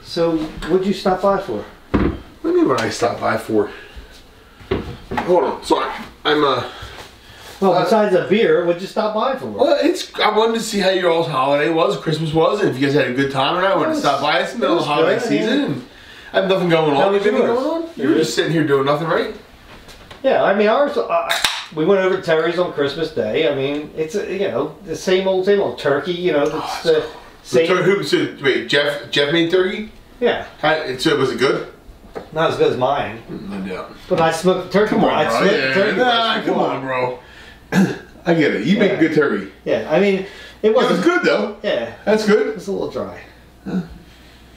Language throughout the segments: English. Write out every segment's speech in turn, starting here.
So, what'd you stop by for? What do you mean what I stopped by for? Hold on, sorry. Well, besides a beer, what'd you stop by for? Well, I wanted to see how your all's holiday was, Christmas was, and if you guys had a good time or not. I wanted to stop by. It's the middle of the holiday season, and I have nothing going on. Anything going on? You were just sitting here doing nothing, right? Yeah, I mean, ours. We went over to Terry's on Christmas Day. I mean, it's the same old turkey. You know, it's the same. So, wait, Jeff made turkey? Yeah. So was it good? Not as good as mine. No doubt. But I smoked the turkey. Come on, bro. Come on, bro. I get it. You make good turkey. Yeah, I mean, it wasn't. It was good though. Yeah. That's good. It was a little dry. Huh.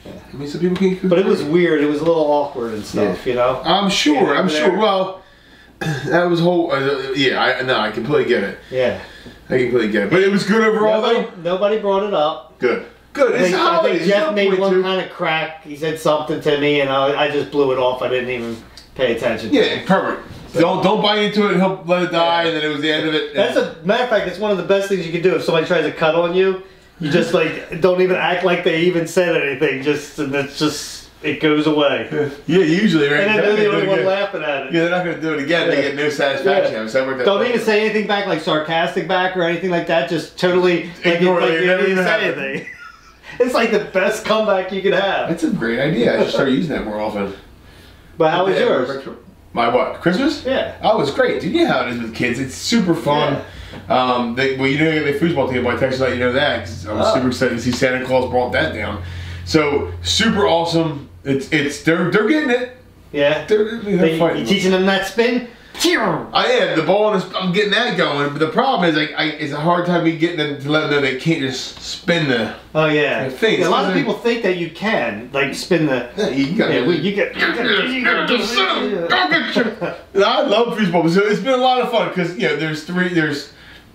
Yeah. I mean, some people can't cook. But it was weird. It was a little awkward and stuff, you know? I'm sure. I'm sure. Well, that was whole. I completely get it. Yeah. I completely get it. But it was good overall, though? Nobody brought it up. Good. Good. I think Jeff made one kind of crack. He said something to me, and I just blew it off. I didn't even pay attention to it. Yeah, perfect. Don't buy into it and help let it die, and then it was the end of it. That's a matter of fact. It's one of the best things you can do. If somebody tries to cut on you, you just don't even act like they even said anything. It goes away. Yeah, usually, right? And then they're the only one laughing at it. Yeah, they're not going to do it again. They get no satisfaction. Yeah. So don't even say anything back, like sarcastic back or anything like that. Just totally ignore it. You didn't even say anything. It's like the best comeback you could have. That's a great idea. I should start using that more often. But how was yours? My what? Christmas? Yeah. Oh, it was great. Dude, you know how it is with kids. It's super fun. Yeah. You know, the foosball team, I texted let you know that. 'Cause I was super excited to see Santa Claus brought that down. So, super awesome. They're getting it. Yeah. They're fighting. You teaching them that spin? I am. The ball, I'm getting that going. But the problem is, it's a hard time me getting them to let them know they can't just spin the. Oh yeah. Thing. Yeah, a lot of people think that you can, like, spin the. Yeah, you get. I love foosball, so it's been a lot of fun because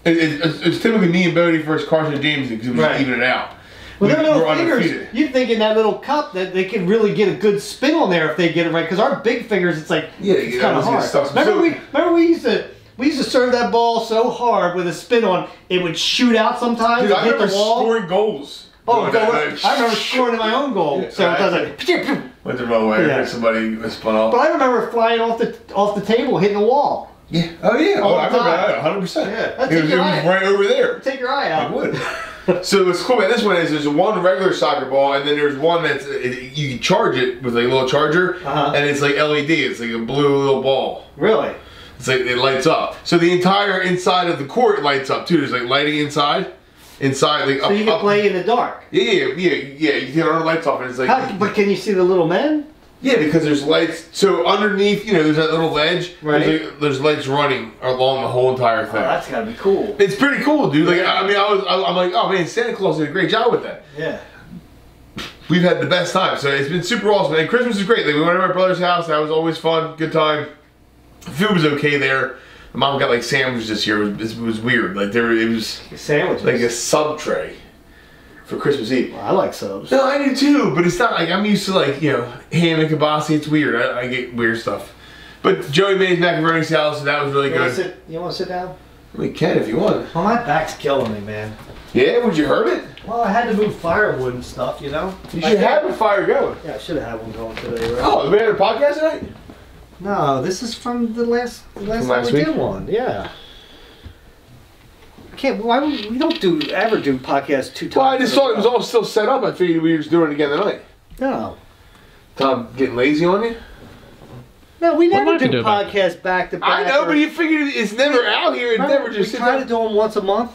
it's typically me and Bodie versus Carson and James because we just even it out. Well, their little fingers, you think in that little cup that they can really get a good spin on there if they get it right. Because our big fingers, it's like it's kind of hard. Remember we used to serve that ball so hard with a spin on, it would shoot out sometimes. Dude, and I hit remember the wall. scoring goals. Oh, I remember scoring in my own goal. So it does like went the wrong way. Somebody spun off. But I remember flying off the table, hitting the wall. Yeah. Oh yeah. I remember that 100%. Yeah. It was right over there. Take your eye out. I would. So what's cool about this one is there's one regular soccer ball and then there's one that's you can charge it with like a little charger and it's like LED. It's like a blue little ball. Really? It's like it lights up. So the entire inside of the court lights up too. There's like lighting inside. Like so you can play in the dark. Yeah. You can turn the lights off and it's like. But can you see the little men? Yeah, because there's lights. So underneath, there's that little ledge. Right. There's lights running along the whole entire thing. Oh, that's gotta be cool. It's pretty cool, dude. Like, I'm like, oh man, Santa Claus did a great job with that. Yeah. We've had the best time, so it's been super awesome. And Christmas is great. Like, we went to my brother's house. That was always fun, good time. The food was okay there. My mom got like sandwiches this year. It was weird. Like it was sandwiches, like a sub tray. For Christmas Eve. Well, I like subs. No, I do too, but it's not like I'm used to like, ham and kibasi. It's weird. I get weird stuff. But Joey made his macaroni salad, so that was really good. You want to sit down? We can if you want. Well, my back's killing me, man. Yeah? Would you hurt it? Well, I had to move firewood and stuff, You should have a fire going. Yeah, I should have had one going today, right? Oh, we had a podcast tonight? No, this is from the last time we did one. Yeah. We don't ever do podcasts 2 times. Well, I just thought it was all still set up. I figured we were just doing it again tonight. No. Tom getting lazy on you? No, we never do podcasts back to back. I know, but you figured it's never out here. It never just. We try to do them once a month.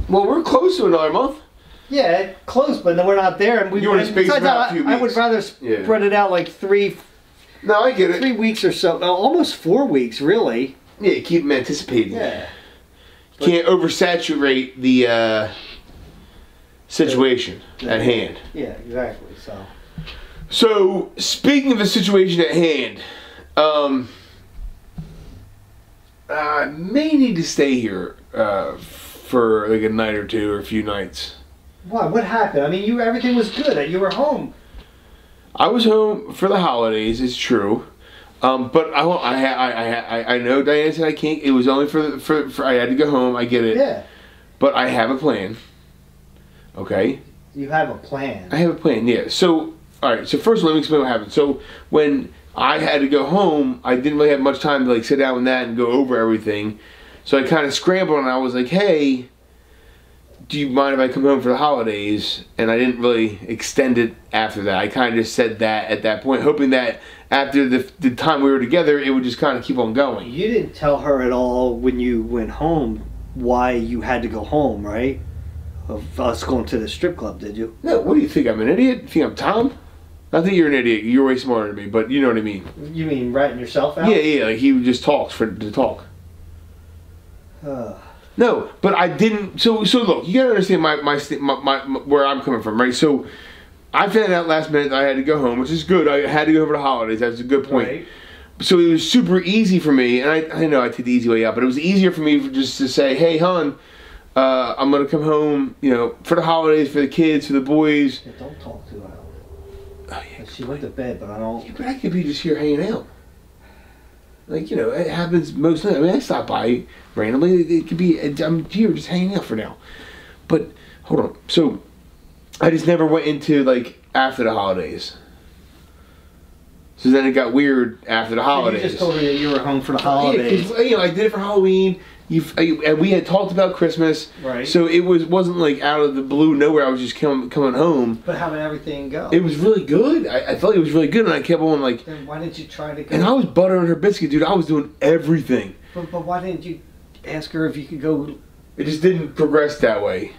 Well, we're close to another month. Yeah, close, but then we're not there. And you want to space it out a few weeks. I would rather spread it out like 3. No, I get it. 3 weeks or so. No, almost 4 weeks, really. Yeah, you keep them anticipating. Yeah. Can't oversaturate the situation at hand. Yeah, exactly. So speaking of the situation at hand, I may need to stay here for like a night or two or a few nights. Why? What happened? I mean, everything was good. You were home. I was home for the holidays. It's true. But I know Diana said I can't. It was only for I had to go home. I get it. Yeah. But I have a plan. Okay. You have a plan. I have a plan. Yeah. So all right. So first, let me explain what happened. So when I had to go home, I didn't really have much time to like sit down with that and go over everything. So I kind of scrambled, and I was like, "Hey, do you mind if I come home for the holidays?" And I didn't really extend it after that. I kind of just said that at that point, hoping that after the time we were together, it would just kind of keep on going. You didn't tell her at all when you went home why you had to go home, right? Of us going to the strip club, did you? No, what do you think? I'm an idiot? You think I'm Tom? Not that you're an idiot. You're way smarter than me, but you know what I mean. You mean ratting yourself out? Yeah, like he just talks to talk. No, but I didn't. So look, you gotta understand my where I'm coming from, right? So I found out last minute that I had to go home, which is good. I had to go over the holidays. That's a good point. Right. So it was super easy for me, and I know I took the easy way out, but it was easier for me just to say, "Hey, hon, I'm gonna come home, you know, for the holidays, for the kids, for the boys." Yeah, don't talk too loud. Oh yeah. She went to bed, but I don't. Yeah, but I could be just here hanging out. Like, you know, it happens most of the time. I mean, I stop by randomly. It could be, I'm here just hanging out for now. But, hold on. So, I just never went into, like, after the holidays. So then it got weird after the holidays. You just told me that you were home for the holidays. Yeah, you know, I did it for Halloween. And we had talked about Christmas. Right. So it wasn't like out of the blue nowhere. I was just coming home. But how did everything go? It was really good. I felt it was really good, and I kept on like. Then why didn't you try to go? And I was buttering her biscuit, dude. I was doing everything. But why didn't you ask her if you could go? It just didn't progress that way.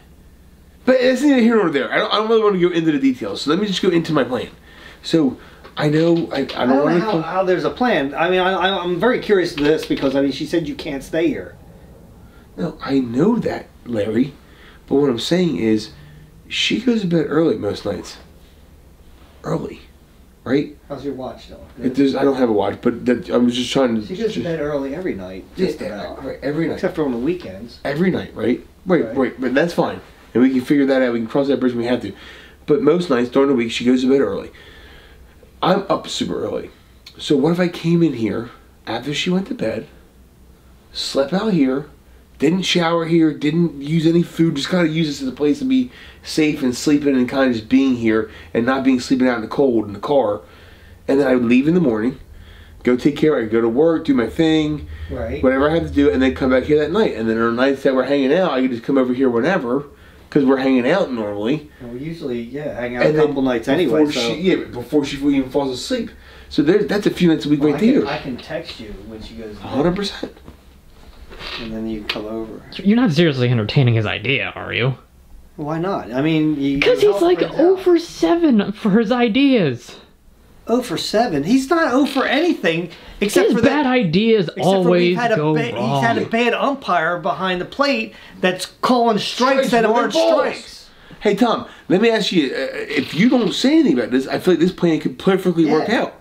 But it's neither here nor there. I don't really want to go into the details. So let me just go into my plan. So I know I don't want know how there's a plan. I mean, I'm very curious to this because I mean, she said you can't stay here. No, I know that, Larry. But what I'm saying is, she goes to bed early most nights. Early, right? How's your watch though? I don't have a watch, but I was just trying to. She goes to bed early every night. Just about. Right, every night. Except for on the weekends. Every night, right? Right, but that's fine. And we can figure that out. We can cross that bridge when we have to. But most nights during the week, she goes to bed early. I'm up super early. So what if I came in here after she went to bed, slept out here, didn't shower here, didn't use any food, just kind of use this as a place to be safe and sleeping and kind of just being here and not being sleeping out in the cold in the car. And then I would leave in the morning, go take care of it, go to work, do my thing, right, whatever I had to do, and then come back here that night. And then on nights that we're hanging out, I could just come over here whenever, because we're hanging out normally. And we usually, hang out a couple nights anyway. Before she even falls asleep. So that's a few nights a week right there. I can text you when she goes to bed. 100%. And then you come over. You're not seriously entertaining his idea, are you? Why not? I mean, because he's like 0 for 7 for his ideas. 0 for 7? He's not 0 for anything except his for bad ideas always go wrong. He's had a bad umpire behind the plate that's calling strikes that aren't strikes. Hey Tom, let me ask you: if you don't say anything about this, I feel like this plan could perfectly work out.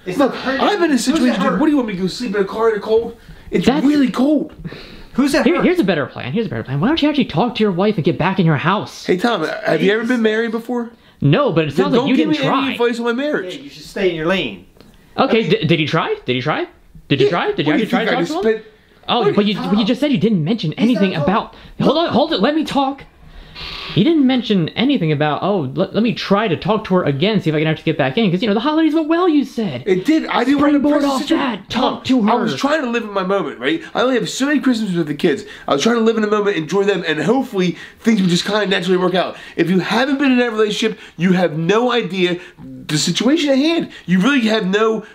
Look, I'm in a situation. Dude, what do you want me to go sleep in a car in the cold? It's really cold. Here's a better plan. Why don't you actually talk to your wife and get back in your house? Hey Tom, have you ever been married before? No, but it sounds like you didn't try. Don't give me any advice on my marriage. Yeah, you should stay in your lane. Okay, did he try? Did you actually try to talk to him? Oh, but you just said you didn't mention anything about... Hold it, let me talk. He didn't mention anything about, let me try to talk to her again, see if I can actually get back in, because, the holidays went well, you said. It did. I didn't want to board off that. Talk to her. I was trying to live in my moment, right? I only have so many Christmases with the kids. I was trying to live in the moment, enjoy them, and hopefully things would just kind of naturally work out. If you haven't been in that relationship, you have no idea the situation at hand. You really have no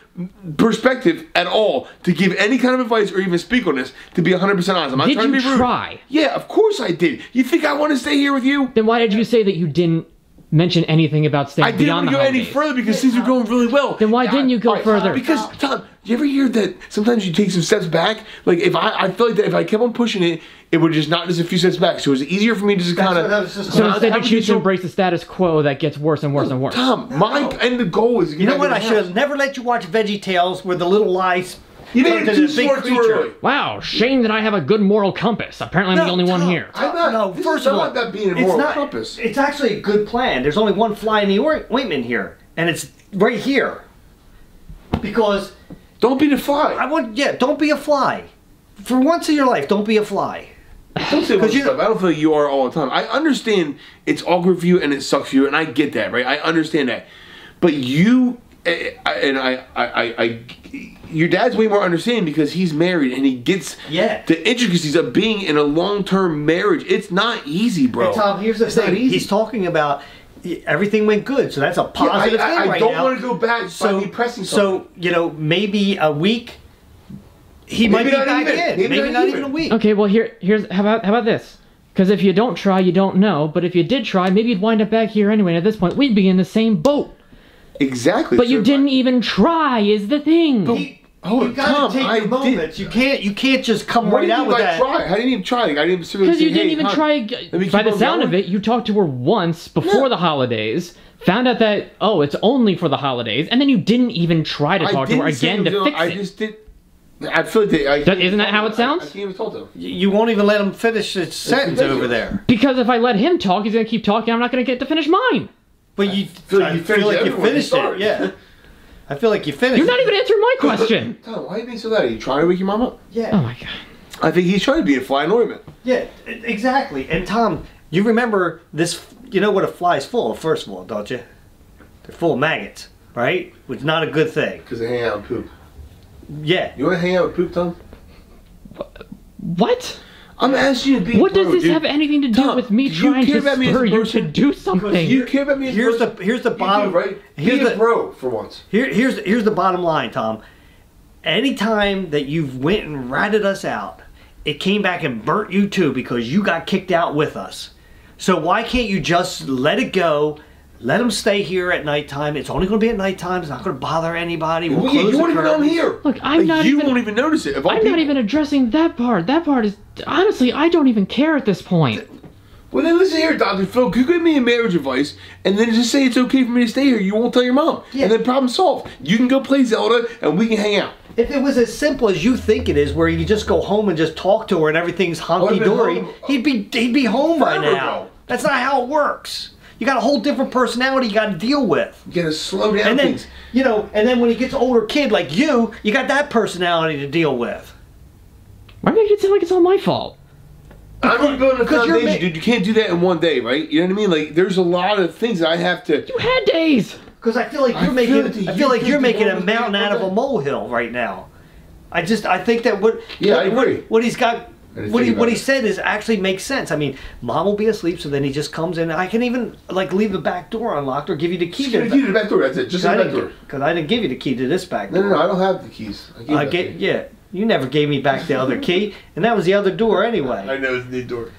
perspective at all to give any kind of advice or even speak on this, to be 100% honest. I'm not trying to be rude. Try? Yeah, of course I did. You think I want to stay here with you? Then why did you say that you didn't mention anything about staying beyond the holidays? I didn't go any further because things were going really well. Then why didn't you go further? Because, Tom, you ever hear that sometimes you take some steps back? Like, if I feel like that if I kept on pushing it, it would just knock just a few steps back. So it was easier for me to just kind of... So instead you choose to embrace the status quo that gets worse and worse and worse. Tom, and the goal is... You know what? I should have never let you watch VeggieTales where the little lies... You made it too smart too early. Wow, shame that I have a good moral compass. Apparently I'm the only one here. First of all, it's not about being a moral compass. It's actually a good plan. There's only one fly in the ointment here, and it's right here. Because... Don't be the fly. Don't be a fly. For once in your life, don't be a fly. Don't say stuff. I don't feel like you are all the time. I understand it's awkward for you and it sucks for you, and I get that, right? I understand that. But you and I your dad's way more understanding because he's married and he gets the intricacies of being in a long-term marriage. It's not easy, bro. Hey, Tom, here's the thing. He's talking about everything went good, so that's a positive thing right now. I don't want to go back by me pressing something. So, you know, maybe a week, he might be back in. Maybe not even a week. Okay, well, here's how about this? Because if you don't try, you don't know. But if you did try, maybe you'd wind up back here anyway. And at this point, we'd be in the same boat. Exactly. But you didn't even try, is the thing. You gotta take your moments. You can't just come right out with that. Try? How didn't you even try? I didn't because you didn't even try. By the sound of it, you talked to her once before the holidays. Found out that it's only for the holidays, and then you didn't even try to talk to her again to fix it. I just did. I feel like isn't that how it sounds? I can't even talk to him. You won't even let him finish his sentence over there. Because if I let him talk, he's gonna keep talking. I'm not gonna get to finish mine. But you feel like you finished it. Yeah. I feel like you finished. You're not even answering my question. Tom, why are you being so loud? Are you trying to wake your mom up? Yeah. Oh my god. I think he's trying to be a fly in ointment. Yeah, exactly. And Tom, you remember this? You know what a fly's full of, first of all, don't you? They're full of maggots, right? Which is not a good thing. Because they hang out with poop. Yeah. You want to hang out with poop, Tom? What? I'm asking you to be. What does this have anything to do with me trying to spur you to do something? You care about me as a person. Here's the bottom. Right? Here's the bro for once. Here's the bottom line, Tom. Anytime that you've went and ratted us out, it came back and burnt you too because you got kicked out with us. So why can't you just let it go? Let them stay here at nighttime. It's only going to be at nighttime. It's not going to bother anybody. We'll close you won't even come here. Look, I'm not even... You won't even notice it. I'm not even addressing that part. That part is... Honestly, I don't even care at this point. Well, then listen here, Dr. Phil. You give me a marriage advice, and then just say it's okay for me to stay here. You won't tell your mom. Yeah. And then problem solved. You can go play Zelda, and we can hang out. If it was as simple as you think it is, where you just go home and just talk to her and everything's honky-dory, he'd be home by now. That's not how it works. You got a whole different personality you got to deal with. You got to slow down and then, things. You know, and then when he gets an older kid like you got that personality to deal with. Why do you make it sound like it's all my fault? I'm building a foundation, dude. You can't do that in one day, right? You know what I mean? Like, there's a lot of things that I have to... You had days! Because I feel like you're making a mountain out of a molehill right now. I think that I agree. What he's got... What he said is actually makes sense. I mean, Mom will be asleep, so then he just comes in. I can even leave the back door unlocked or give you the key to the back door. That's it. Just the back door. Because I didn't give you the key to this back door. No, I don't have the keys. You never gave me back the other key, and that was the other door anyway. I know it's the door.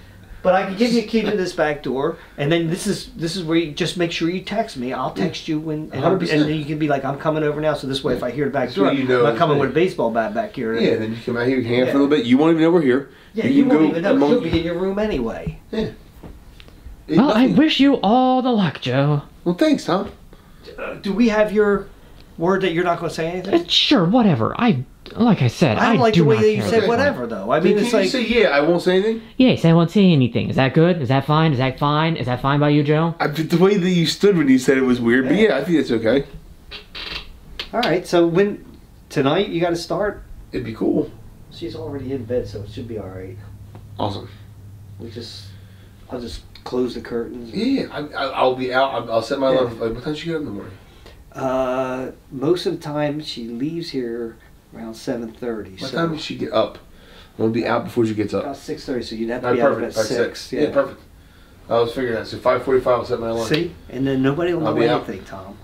But I can give you a key to this back door, and then this is where you just make sure you text me. I'll text you and then you can be like, I'm coming over now. So this way, if I hear the back door, I'm not coming with a baseball bat back here. Yeah, then you come out here, you hang out for a little bit. You won't even know we're here. Yeah, you won't even know. You'll be in your room anyway. Yeah. Well, I wish you all the luck, Joe. Well, thanks, Tom. Do we have your word that you're not going to say anything? Sure, whatever. Like I said, I don't like the way that you said whatever, though. I mean, it's like... Can you say, I won't say anything? Yes, I won't say anything. Is that good? Is that fine? Is that fine? Is that fine by you, Joe? The way that you stood when you said it was weird, but yeah, I think that's okay. All right, so tonight you got to start? It'd be cool. She's already in bed, so it should be all right. Awesome. I'll just close the curtains. Yeah, I'll be out. I'll set my alarm. Like, what time does she get up in the morning? Most of the time she leaves here around 7:30. What time does she get up? I'm gonna be out before she gets up. About 6:30, so you'd have to be out at 6. Yeah, perfect. I was figuring that. So 5:45, I'll set my alarm. See, and then nobody will know anything, Tom.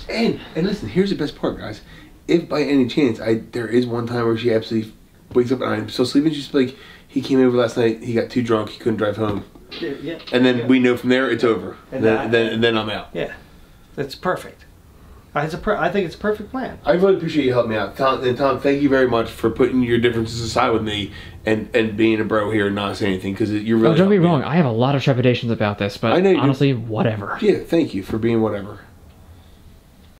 And listen, here's the best part, guys. If by any chance there is one time where she absolutely wakes up and I'm still sleeping, she's like, he came over last night, he got too drunk, he couldn't drive home. Yeah. And then we know from there it's over. And then I'm out. Yeah, that's perfect. I think it's a perfect plan. I really appreciate you helping me out, Tom. And Tom, thank you very much for putting your differences aside with me and being a bro here and not saying anything because you're really. Don't be wrong. I have a lot of trepidations about this, but I know honestly, whatever. Yeah, thank you for being whatever.